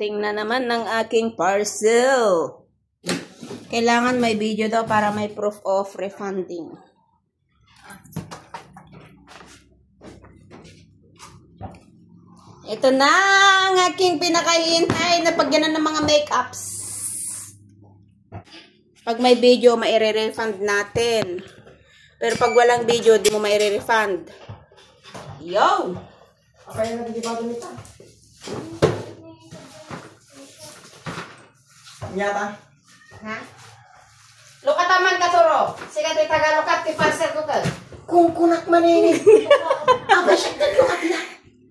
Dumating na naman ng aking parcel. Kailangan may video daw para may proof of refunding. Ito na ang aking pinakahihintay na pagyanan ng mga makeups. Pag may video, maire-refund natin. Pero pag walang video, di mo maire-refund. Yo! Okay na, hindi ba ganito? Nyata? Ha? Lukataman ka, Toro. Sikat di Tagalog ti parcel ko ka. Kung kunak manini. Aba siya naglukat na.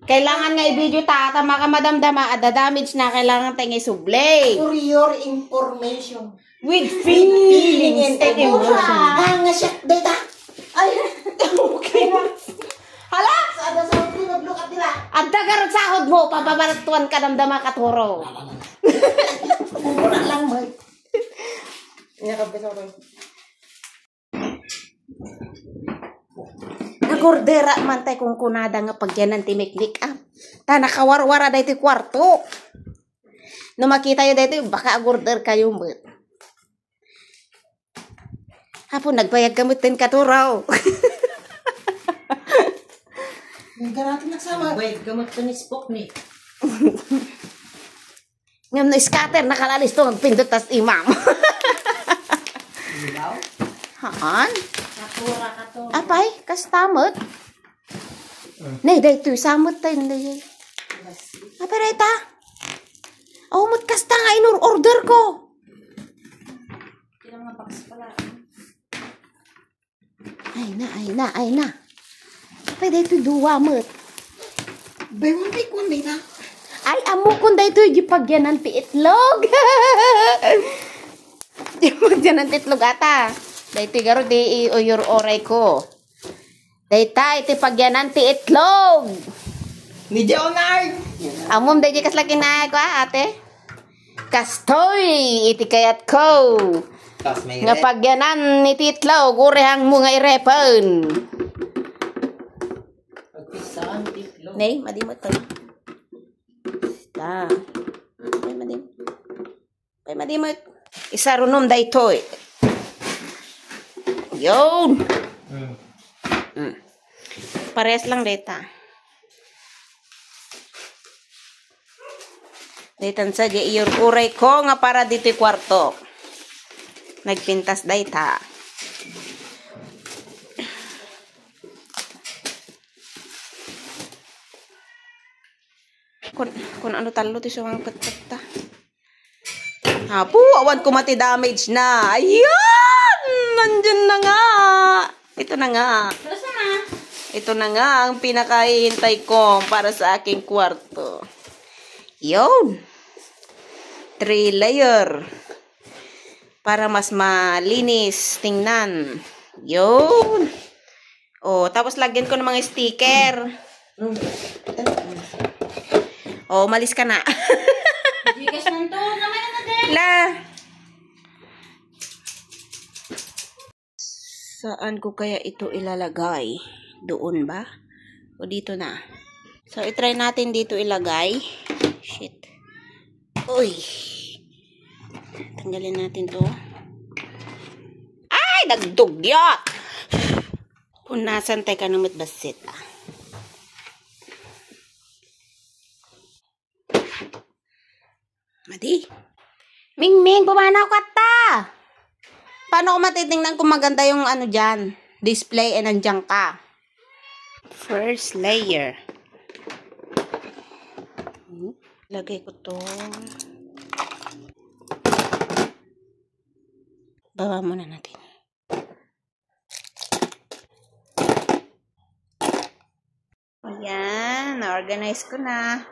Kailangan nga i-video ta. Tama ka madamdama. Ada damage na. Kailangan tayong isublay. For your information. With feelings and emotion. Nga siya, data. Ay, Okay na. Hala! sa ada sa mga naglukat nila. Ang tagarot sahod mo. Papabaratuan ka damdama ka, Toro. Wala lang, boy. Nakabisa ko. Nagordera man tayo kung kunada nga pagyanan ti make up. Ta nakawarwara dahi ti kwarto. No makita yun dahi baka agorder kayo mo. Hapon nagbayag gamot din ka to raw. Hindi ka natin nagsama. Wait, gamot ko ni Spoknik. Ngam na scatter nakalalis to magpindot tas imam. Ilaw? Haan? Katura, katura. Apay, kastamot. Nay, dahi to samot tayo na. Apay reta. Umot kasta nga in-order ko. Ilang mga box pala. Ay na. Apay dahi to duwa mot. Bay, one week, one day na. Ay, amo kung dahi to yung pagyanan ti itlog. Yung pagyanan ti itlog ata. Dahi to garo di your oray ko. Dahi ta, iti pagyanan ti itlog. Ni Leonard. Amom dahi kas laki na ko ate. Kastoy, iti kayat ko. Tapos may Nga pagyanan ni itlog, urehang mo nga irepon. Saan titlog? Nay, madimot pa. Ta. Ay, madimot. Isa runom dahi to. Yun. Parehas lang data. Datan sa di iyor uray ko nga para dito kwarto. Nagpintas data. Kung ano talo ti sumang patata. Hapo, awan ko mati damage na. Ayan! Nandyan na nga. Ito na nga. Ito na nga ang pinakahihintay ko para sa aking kwarto. Yun. 3 layer. Para mas malinis tingnan. Yun. Oh, tapos lagyan ko ng mga sticker. Oh, malis ka na. Gigas ng to. Naman na din. La. Saan ko kaya ito ilalagay? Doon ba? O dito na? So, itry natin dito ilagay. Shit. Uy. Tanggalin natin to. Ay! Nagdugyot! Kung nasan tayo ka namit basit ah. Madi. Ming, pumanaw ka ta! Paano ko matitingnan kung maganda yung ano dyan? Display and nandiyan ka. First layer. Lagay ko to. Baba muna natin. Ayan. Na-organize ko na.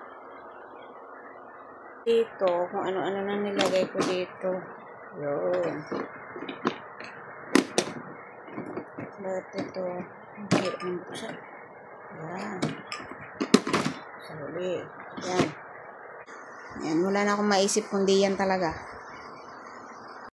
Dito. Kung ano-ano na nilagay ko dito. Yun. Lahat ito. Hindi. Yan. Sorry. Yan. Yan. Wala na akong maisip kundi yan talaga.